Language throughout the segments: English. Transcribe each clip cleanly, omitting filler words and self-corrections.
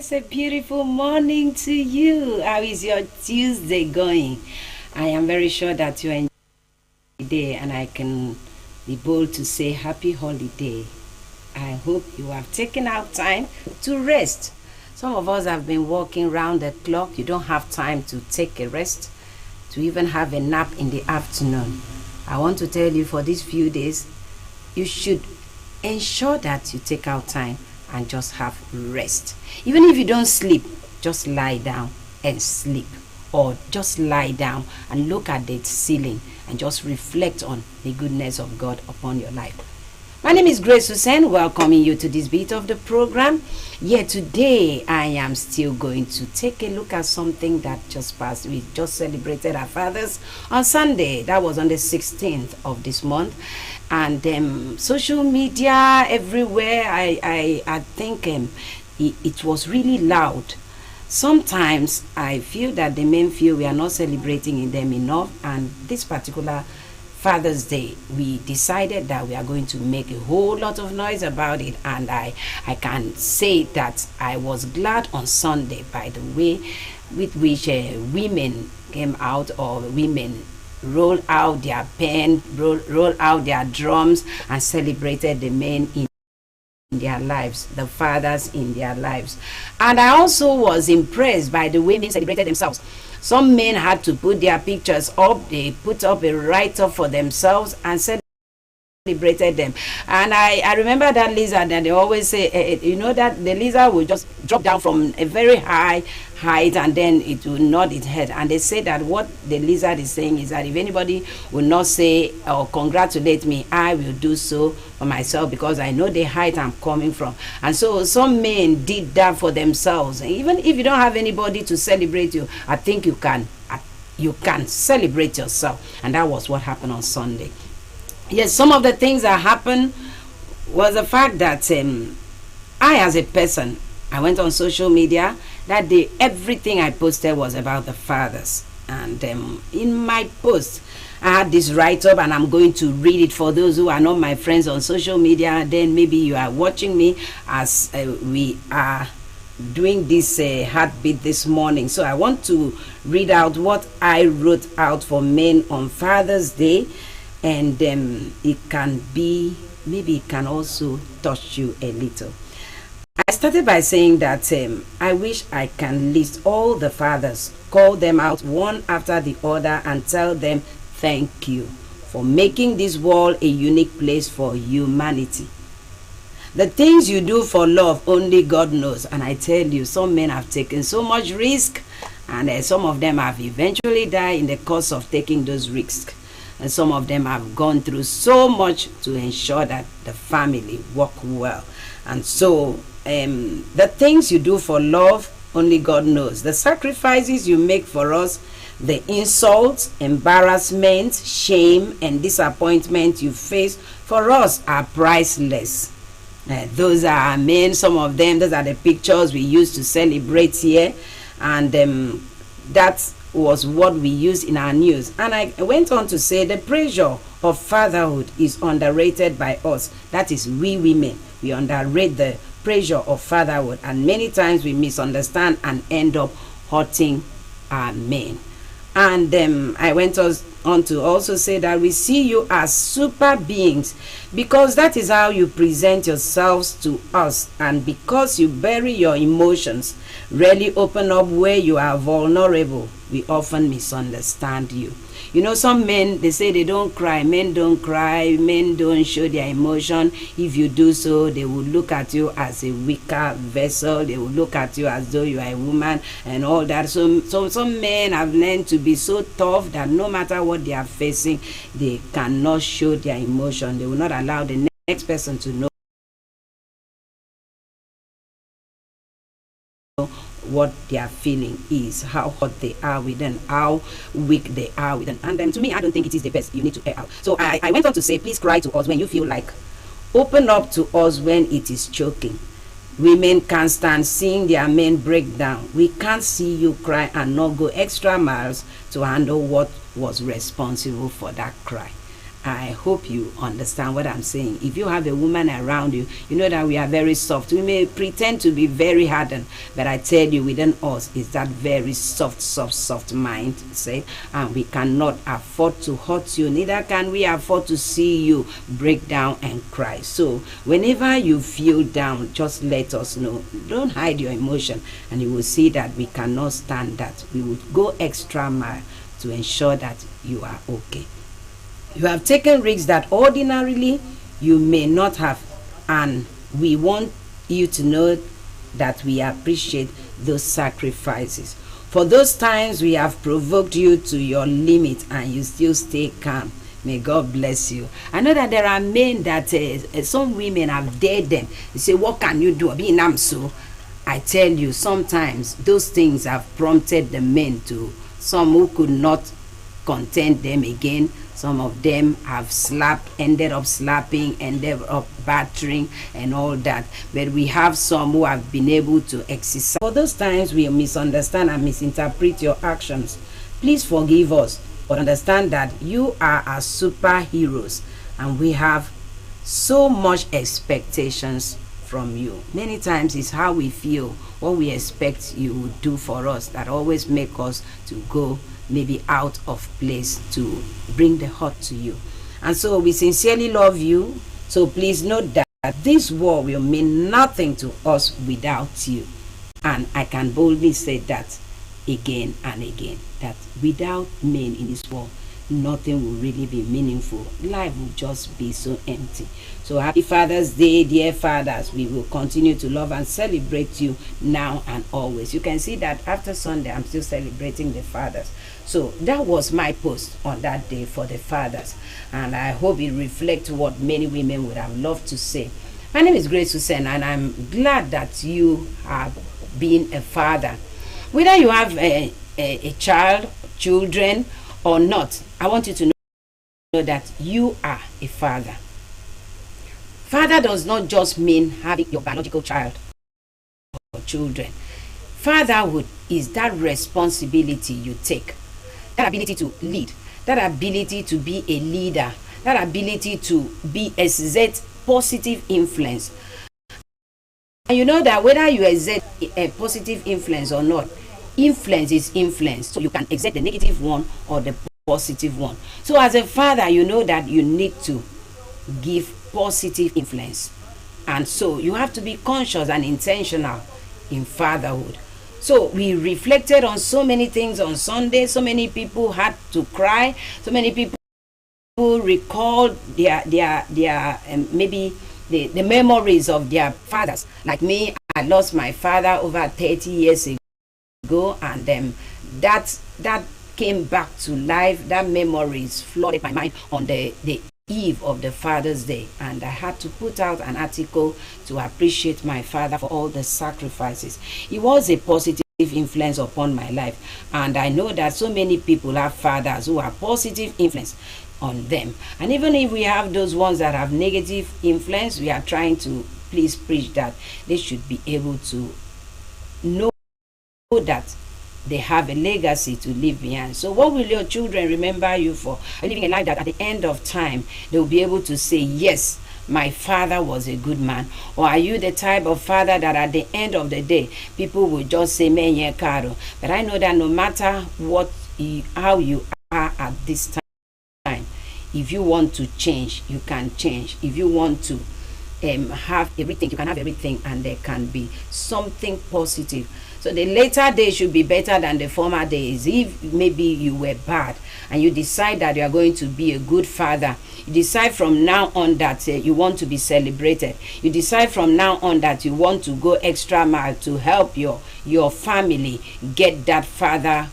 It's a beautiful morning to you. How is your Tuesday going? I am very sure that you enjoy the day, and I can be bold to say happy holiday. I hope you have taken out time to rest. Some of us have been working round the clock. You don't have time to take a rest, to even have a nap in the afternoon. I want to tell you, for these few days, you should ensure that you take out time and just have rest. Even if you don't sleep, just lie down and sleep, or just lie down and look at the ceiling and just reflect on the goodness of God upon your life. My name is Grace Hussein, welcoming you to this bit of the program. Today I am still going to take a look at something that just passed. We just celebrated our fathers on Sunday. That was on the 16th of this month. And social media everywhere, I think it was really loud. Sometimes I feel that the men feel we are not celebrating them enough, and this particular Father's Day, we decided that we are going to make a whole lot of noise about it. And I can say that I was glad on Sunday by the way with which women came out, or women roll out their pen, roll out their drums, and celebrated the men in their lives, the fathers in their lives. And I also was impressed by the women celebrated themselves. Some men had to put their pictures up. They put up a write-up for themselves and celebrated them. And I remember that lizard that they always say, that the lizard will just drop down from a very high height and then it will nod its head. And they say that what the lizard is saying is that if anybody will not say or congratulate me, I will do so for myself, because I know the height I'm coming from. And so some men did that for themselves. Even if you don't have anybody to celebrate you, I think you can celebrate yourself. And that was what happened on Sunday. Yes, some of the things that happened was the fact that I, as a person, I went on social media that day. Everything I posted was about the fathers. And in my post, I had this write-up, and I'm going to read it for those who are not my friends on social media. Then maybe you are watching me as we are doing this heartbeat this morning. So I want to read out what I wrote out for men on Father's Day. And it can be, maybe it can also touch you a little. I started by saying that I wish I can list all the fathers, call them out one after the other, and tell them thank you for making this world a unique place for humanity. The things you do for love, only God knows. And I tell you, some men have taken so much risk, and some of them have eventually died in the course of taking those risks. And some of them have gone through so much to ensure that the family work well. And so the things you do for love, only God knows. The sacrifices you make for us, the insults, embarrassment, shame, and disappointment you face for us are priceless. Those are men, some of them, those are the pictures we used to celebrate here. And that's was what we used in our news. And I went on to say the pressure of fatherhood is underrated by us. That is, we women, we underrate the pressure of fatherhood, and many times we misunderstand and end up hurting our men. And I went on to also say that we see you as super beings, because that is how you present yourselves to us, and because you bury your emotions, rarely open up where you are vulnerable, we often misunderstand you. You know, some men, they say they don't cry. Men don't cry. Men don't show their emotion. If you do so, they will look at you as a weaker vessel. They will look at you as though you are a woman and all that. So some men have learned to be so tough that no matter what they are facing, they cannot show their emotion. They will not allow the next person to know what they are feeling is, how hot they are within, how weak they are within. And then to me, I don't think it is the best. You need to air out. So I went on to say, please cry to us when you feel like. Open up to us when it is choking. Women can't stand seeing their men break down. We can't see you cry and not go extra miles to handle what was responsible for that cry. I hope you understand what I'm saying. If you have a woman around you, you know that we are very soft. We may pretend to be very hardened, but I tell you, within us is that very soft mindset, and we cannot afford to hurt you. Neither can we afford to see you break down and cry. So whenever you feel down, just let us know. Don't hide your emotion, and you will see that we cannot stand that. We will go extra mile to ensure that you are okay. You have taken risks that ordinarily you may not have, and we want you to know that we appreciate those sacrifices. For those times we have provoked you to your limit and you still stay calm. May God bless you. I know that there are men that some women have dared them. They say, what can you do? So I tell you, sometimes those things have prompted the men to some who could not content them again. Some of them have ended up slapping, ended up battering and all that. But we have some who have been able to exercise. For those times we misunderstand and misinterpret your actions, please forgive us, but understand that you are our superheroes and we have so much expectations from you. Many times it's how we feel, what we expect you would do for us, that always make us to go maybe out of place to bring the hurt to you. And so we sincerely love you. So please note that this war will mean nothing to us without you. And I can boldly say that again and again, that without men in this war, nothing will really be meaningful. Life will just be so empty. So happy Father's Day, dear fathers. We will continue to love and celebrate you now and always. You can see that after Sunday, I'm still celebrating the fathers. So that was my post on that day for the fathers. And I hope it reflects what many women would have loved to say. My name is Grace Hussein, and I'm glad that you have been a father. Whether you have a child, children, or not, I want you to know that you are a father. Father does not just mean having your biological child or children. Fatherhood is that responsibility you take, that ability to lead, that ability to be a leader, that ability to exert positive influence. And you know that whether you exert a positive influence or not, influence is influence. So you can exert the negative one or the positive one. So as a father, you know that you need to give positive influence. And so you have to be conscious and intentional in fatherhood. So we reflected on so many things on Sunday. So many people had to cry. So many people recalled their maybe the memories of their fathers. Like me, I lost my father over 30 years ago, and that came back to life. That memories flooded my mind on the eve of the Father's Day, and I had to put out an article to appreciate my father for all the sacrifices. He was a positive influence upon my life, and I know that so many people have fathers who are positive influence on them. And even if we have those ones that have negative influence, we are trying to please preach that they should be able to know that they have a legacy to leave behind. So what will your children remember you for? Are you living a life that at the end of time they will be able to say, yes, my father was a good man? Or are you the type of father that at the end of the day people will just say, men ye caro? But I know that no matter how you are at this time, if you want to change, you can change. If you want to have everything, you can have everything, and there can be something positive. So the later days should be better than the former days. If maybe you were bad and you decide that you are going to be a good father, you decide from now on that you want to be celebrated. You decide from now on that you want to go extra mile to help your family get that fatherly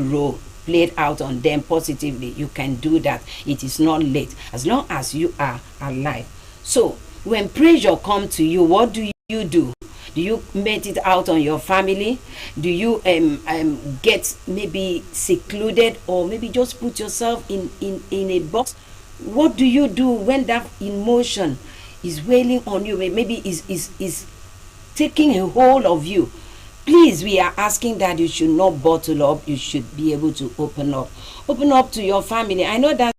role played out on them positively. You can do that. It is not late as long as you are alive. So when pressure comes to you, what do you do? Do you make it out on your family? Do you get maybe secluded, or maybe just put yourself in a box? What do you do when that emotion is wailing on you, maybe is taking a hold of you? Please, we are asking that you should not bottle up. You should be able to open up to your family. I know that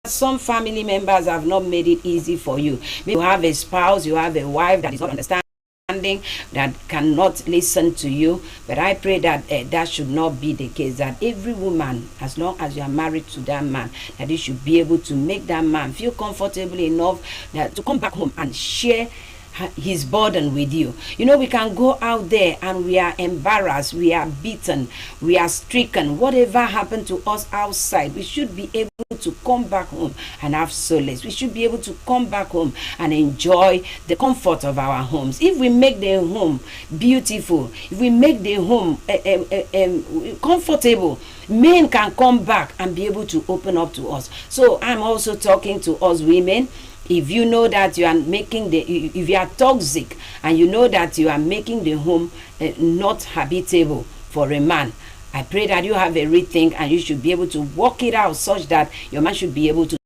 some family members have not made it easy for you. Maybe you have a spouse, you have a wife that is not understanding, that cannot listen to you. But I pray that that should not be the case, that every woman, as long as you are married to that man, that you should be able to make that man feel comfortable enough that to come back home and share his burden with you. You know, we can go out there and we are embarrassed, we are beaten, we are stricken. Whatever happened to us outside, we should be able to come back home and have solace. We should be able to come back home and enjoy the comfort of our homes. If we make the home beautiful, if we make the home comfortable, men can come back and be able to open up to us. So I'm also talking to us women. If you know that you are making if you are toxic and you know that you are making the home not habitable for a man, I pray that you have a rethink and you should be able to work it out such that your man should be able to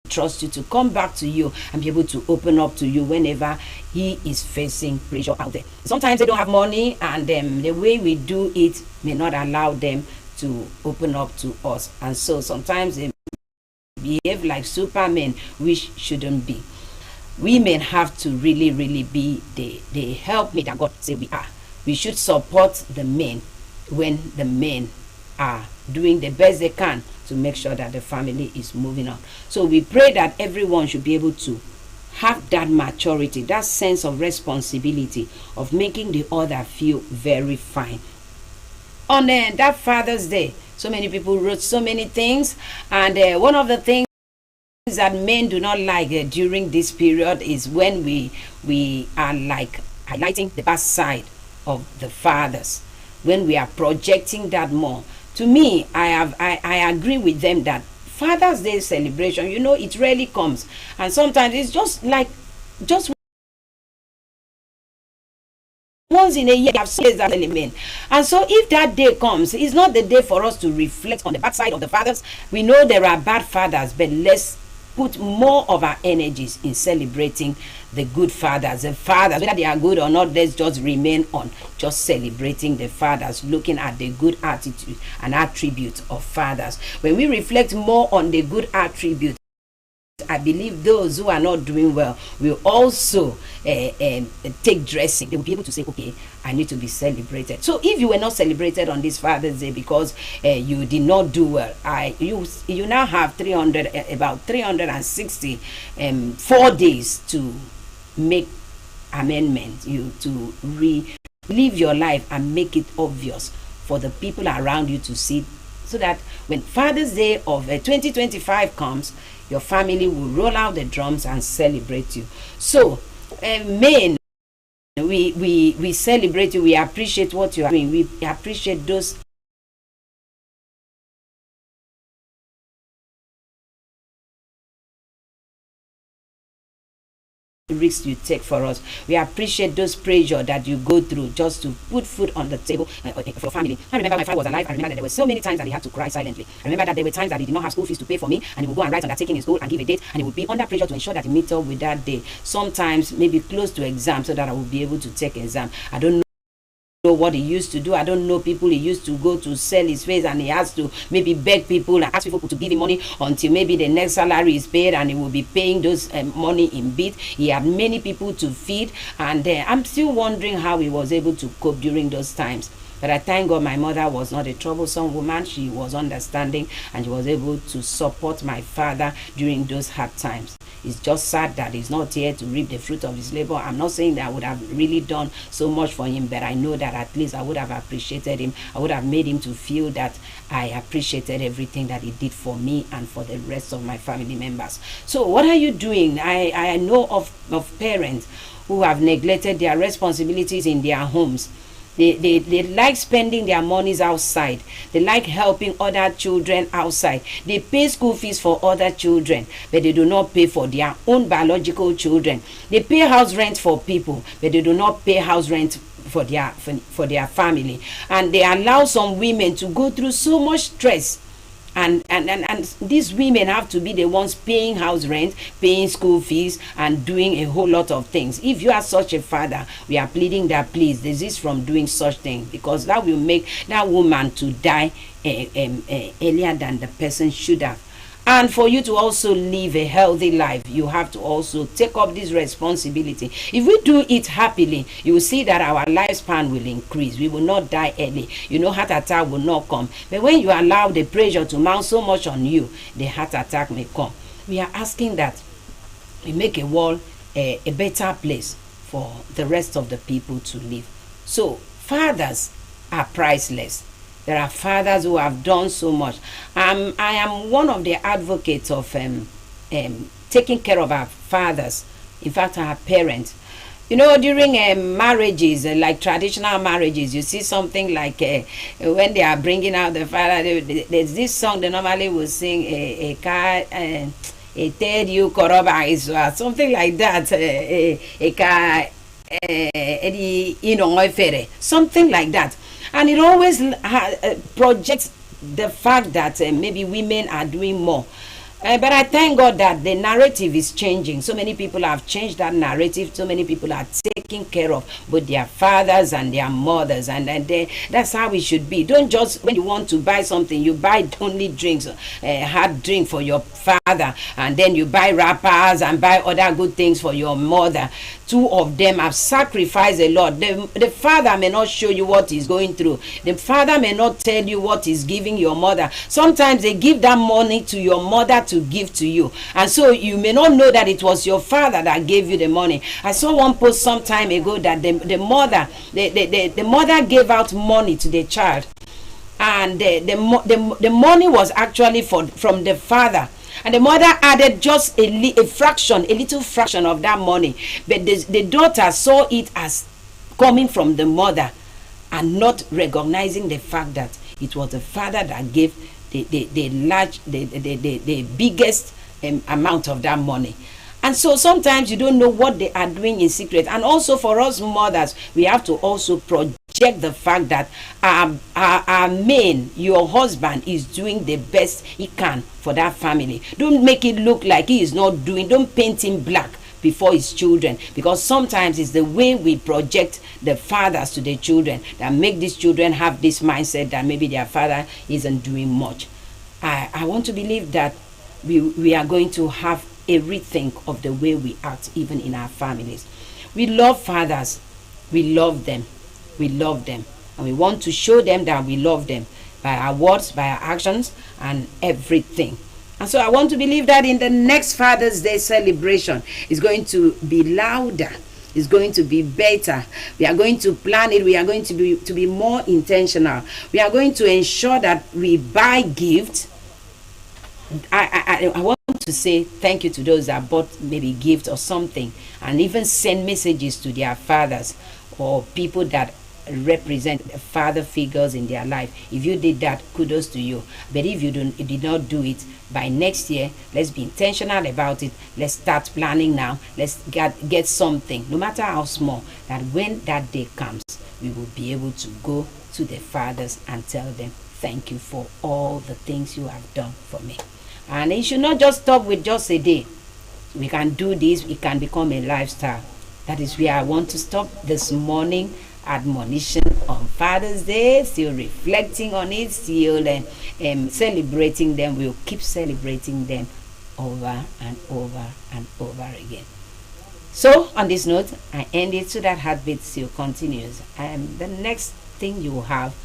trust you, to come back to you and be able to open up to you whenever he is facing pressure out there. Sometimes they don't have money, and the way we do it may not allow them to open up to us, and so sometimes they behave like supermen, which shouldn't be. Women have to really be the helpmate that God say we are. We should support the men when the men are doing the best they can to make sure that the family is moving on. So we pray that everyone should be able to have that maturity, that sense of responsibility of making the other feel very fine. On that Father's Day, so many people wrote so many things, and one of the things that men do not like during this period is when we are like highlighting the bad side of the fathers, when we are projecting that more. To me, I agree with them that Father's Day celebration, you know, it rarely comes, and sometimes it's just once in a year. You have said that element, and so if that day comes, it's not the day for us to reflect on the bad side of the fathers. We know there are bad fathers, but let's put more of our energies in celebrating the good fathers. The fathers, whether they are good or not, let's just remain on just celebrating the fathers, looking at the good attitude and attributes of fathers. When we reflect more on the good attributes, I believe those who are not doing well will also take dressing. They will be able to say, okay, I need to be celebrated. So if you were not celebrated on this Father's Day because you did not do well, you now have about 360 4 days to make amendments, to live your life and make it obvious for the people around you to see, so that when Father's Day of 2025 comes, your family will roll out the drums and celebrate you. So men, we celebrate you. We appreciate what you are doing. We appreciate those risks you take for us. We appreciate those pressure that you go through just to put food on the table for family. I remember my father was alive. I remember that there were so many times that he had to cry silently. I remember that there were times that he did not have school fees to pay for me, and he would go and write undertaking in school and give a date, and he would be under pressure to ensure that he meet up with that day. Sometimes maybe close to exam, so that I would be able to take exam. I don't know what he used to do. I don't know people he used to go to sell his face, and he has to maybe beg people and ask people to give him money until maybe the next salary is paid, and he will be paying those money in bits. He had many people to feed, and I'm still wondering how he was able to cope during those times. But I thank God my mother was not a troublesome woman. She was understanding, and she was able to support my father during those hard times. It's just sad that he's not here to reap the fruit of his labor. I'm not saying that I would have really done so much for him, but I know that at least I would have appreciated him. I would have made him to feel that I appreciated everything that he did for me and for the rest of my family members. So what are you doing? I know of parents who have neglected their responsibilities in their homes. They like spending their monies outside. They like helping other children outside. They pay school fees for other children, but they do not pay for their own biological children. They pay house rent for people, but they do not pay house rent for their family. And they allow some women to go through so much stress. And these women have to be the ones paying house rent, paying school fees, and doing a whole lot of things. If you are such a father, we are pleading that please desist from doing such things, because that will make that woman to die earlier than the person should have. And for you to also live a healthy life, you have to also take up this responsibility. If we do it happily, you will see that our lifespan will increase. We will not die early. Heart attack will not come. But when you allow the pressure to mount so much on you, the heart attack may come. We are asking that we make a world a better place for the rest of the people to live. So fathers are priceless. There are fathers who have done so much. I am one of the advocates of taking care of our fathers, in fact our parents. During marriages, like traditional marriages, you see something like when they are bringing out the father, there's this song they normally will sing, a car, a third you koroba is something like that, a car, something like that. And it always projects the fact that maybe women are doing more. But I thank God that the narrative is changing. So many people have changed that narrative. So many people are taking care of both their fathers and their mothers. And that's how it should be. Don't just, when you want to buy something, you buy only drinks, hard drink for your father. And then you buy wrappers and buy other good things for your mother. Two of them have sacrificed a lot. The father may not show you what he's going through. The father may not tell you what he's giving your mother. Sometimes they give that money to your mother to give to you, and so you may not know that it was your father that gave you the money. I saw one post some time ago that the mother gave out money to the child, and the money was actually from the father, and the mother added just a little fraction of that money, but the daughter saw it as coming from the mother and not recognizing the fact that it was the father that gave the biggest amount of that money. And so sometimes you don't know what they are doing in secret. And also for us mothers, we have to also project the fact that our man, your husband, is doing the best he can for that family. Don't make it look like he is not doing. Don't paint him black before his children, because sometimes it's the way we project the fathers to the children that make these children have this mindset that maybe their father isn't doing much. I want to believe that we are going to have a rethink of the way we act even in our families. We love fathers, we love them, and we want to show them that we love them by our words, by our actions, and everything. And so I want to believe that in the next Father's Day celebration, it's going to be louder. It's going to be better. We are going to plan it. We are going to be more intentional. We are going to ensure that we buy gifts. I want to say thank you to those that bought maybe gift or something, and even send messages to their fathers or people that represent father figures in their life. If you did that, kudos to you. But if you did not do it, by next year, let's be intentional about it. Let's start planning now. Let's get something, no matter how small, that when that day comes, we will be able to go to the fathers and tell them, thank you for all the things you have done for me. And it should not just stop with just a day. We can do this. It can become a lifestyle. That is where I want to stop this morning admonition on Father's Day, still reflecting on it, still celebrating them. We'll keep celebrating them over and over and over again. So on this note, I end it so that Heartbeat still continues. The next thing you will have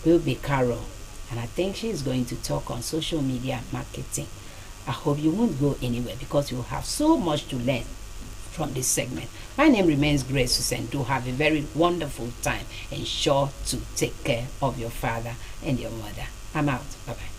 will be Carol, and I think she's going to talk on social media marketing. I hope you won't go anywhere, because you will have so much to learn from this segment. My name remains Grace Susan. Do have a very wonderful time, and sure to take care of your father and your mother. I'm out. Bye-bye.